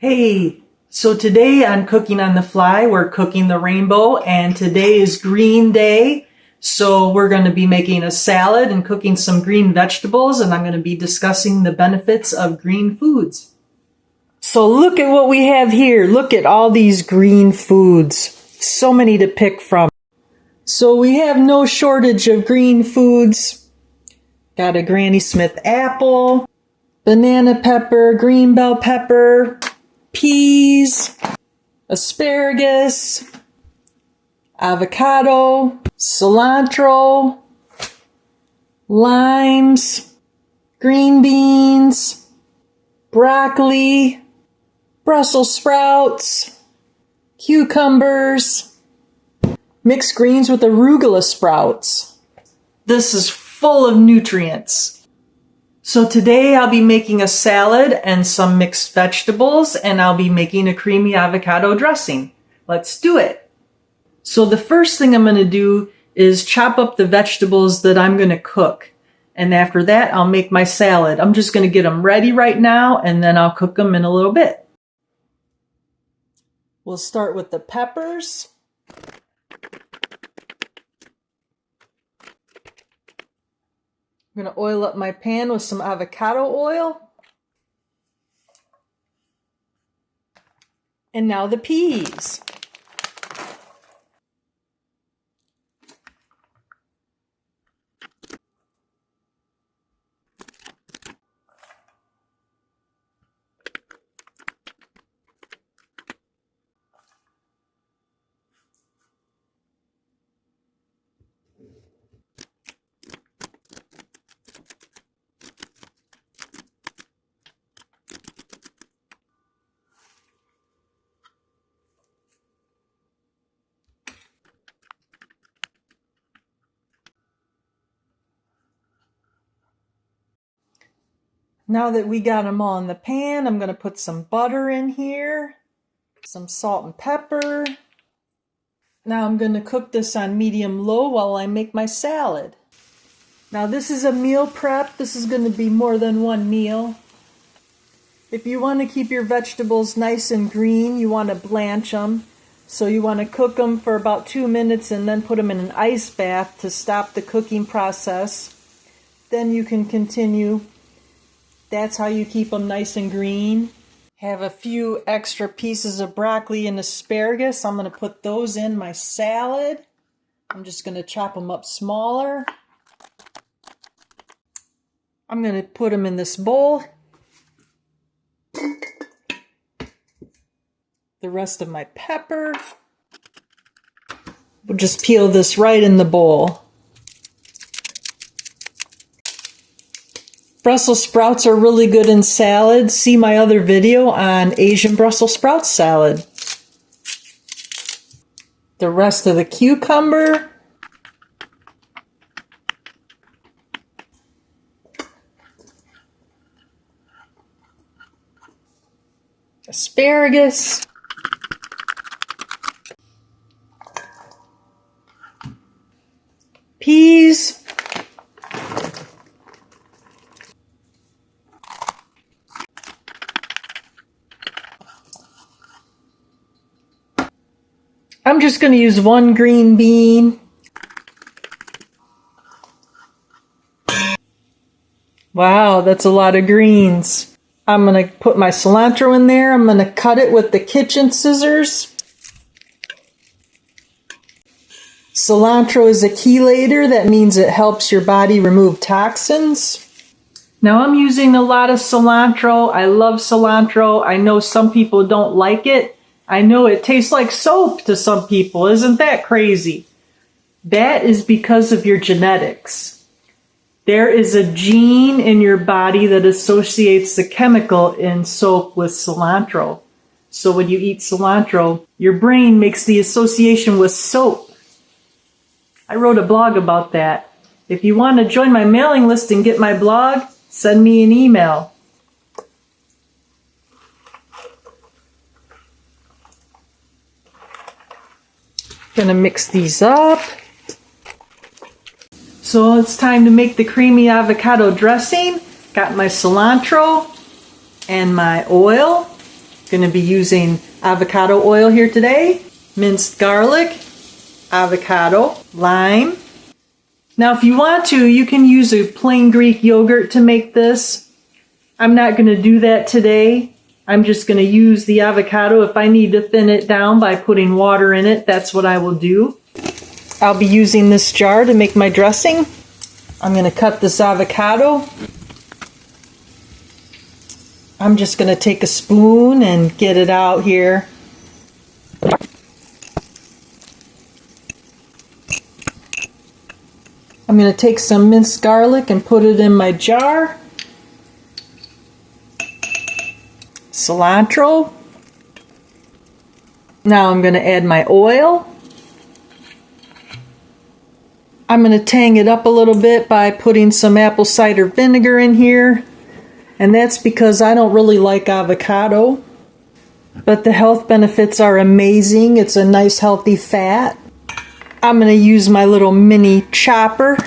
Hey, so today on Cooking on the Fly, we're cooking the rainbow, and today is Green Day. So we're going to be making a salad and cooking some green vegetables, and I'm going to be discussing the benefits of green foods. So look at what we have here. Look at all these green foods. So many to pick from. So we have no shortage of green foods. Got a Granny Smith apple, banana pepper, green bell pepper, peas, asparagus, avocado, cilantro, limes, green beans, broccoli, Brussels sprouts, cucumbers, mixed greens with arugula sprouts. This is full of nutrients. So today I'll be making a salad and some mixed vegetables, and I'll be making a creamy avocado dressing. Let's do it. So the first thing I'm going to do is chop up the vegetables that I'm going to cook. And after that, I'll make my salad. I'm just going to get them ready right now, and then I'll cook them in a little bit. We'll start with the peppers. I'm going to oil up my pan with some avocado oil. And now the peas. Now that we got them all in the pan, I'm going to put some butter in here, some salt and pepper. Now I'm going to cook this on medium-low while I make my salad. Now this is a meal prep. This is going to be more than one meal. If you want to keep your vegetables nice and green, you want to blanch them. So you want to cook them for about 2 minutes and then put them in an ice bath to stop the cooking process. Then you can continue. That's how you keep them nice and green. Have a few extra pieces of broccoli and asparagus. I'm going to put those in my salad. I'm just going to chop them up smaller. I'm going to put them in this bowl. The rest of my pepper. We'll just peel this right in the bowl. Brussels sprouts are really good in salads. See my other video on Asian Brussels sprout salad. The rest of the cucumber. Asparagus. Peas. I'm just going to use one green bean. Wow, that's a lot of greens. I'm going to put my cilantro in there. I'm going to cut it with the kitchen scissors. Cilantro is a chelator. That means it helps your body remove toxins. Now I'm using a lot of cilantro. I love cilantro. I know some people don't like it. I know it tastes like soap to some people. Isn't that crazy? That is because of your genetics. There is a gene in your body that associates the chemical in soap with cilantro. So when you eat cilantro, your brain makes the association with soap. I wrote a blog about that. If you want to join my mailing list and get my blog, send me an email. Gonna mix these up. So it's time to make the creamy avocado dressing. Got my cilantro and my oil. Going to be using avocado oil here today, minced garlic, avocado, lime. Now if you want to, you can use a plain Greek yogurt to make this. I'm not going to do that today. I'm just going to use the avocado. If I need to thin it down by putting water in it, that's what I will do. I'll be using this jar to make my dressing. I'm going to cut this avocado. I'm just going to take a spoon and get it out here. I'm going to take some minced garlic and put it in my jar. Cilantro. Now I'm going to add my oil. I'm going to tang it up a little bit by putting some apple cider vinegar in here. And that's because I don't really like avocado. But the health benefits are amazing. It's a nice healthy fat. I'm going to use my little mini chopper.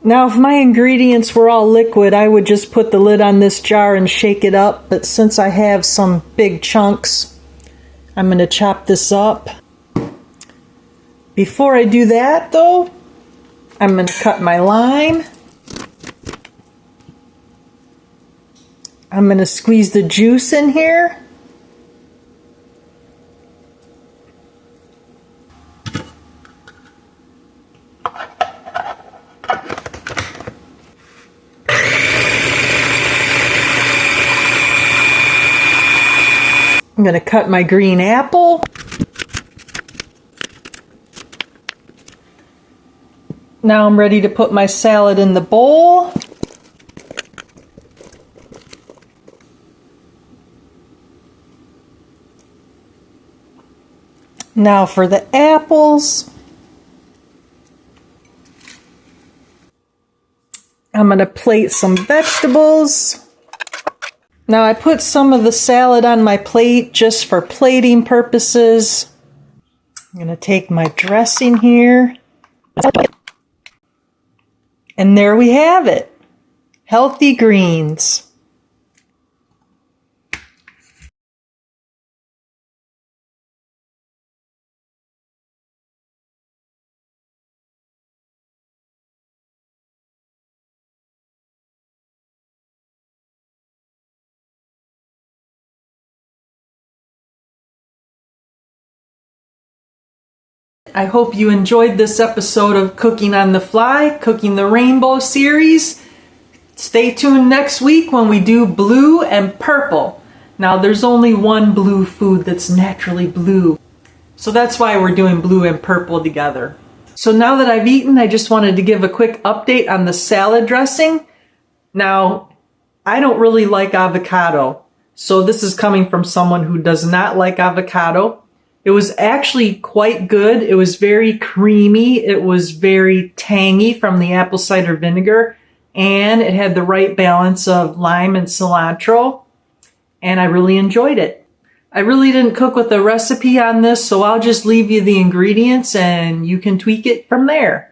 Now if my ingredients were all liquid, I would just put the lid on this jar and shake it up. But since I have some big chunks, I'm going to chop this up. Before I do that though, I'm going to cut my lime. I'm going to squeeze the juice in here. I'm going to cut my green apple. Now I'm ready to put my salad in the bowl. Now for the apples. I'm going to plate some vegetables. Now I put some of the salad on my plate just for plating purposes. I'm going to take my dressing here. And there we have it. Healthy greens. I hope you enjoyed this episode of Cooking on the Fly, Cooking the Rainbow series. Stay tuned next week when we do blue and purple. Now there's only one blue food that's naturally blue, so that's why we're doing blue and purple together. So now that I've eaten, I just wanted to give a quick update on the salad dressing. Now, I don't really like avocado, so this is coming from someone who does not like avocado. It was actually quite good. It was very creamy. It was very tangy from the apple cider vinegar. And it had the right balance of lime and cilantro. And I really enjoyed it. I really didn't cook with a recipe on this, so I'll just leave you the ingredients and you can tweak it from there.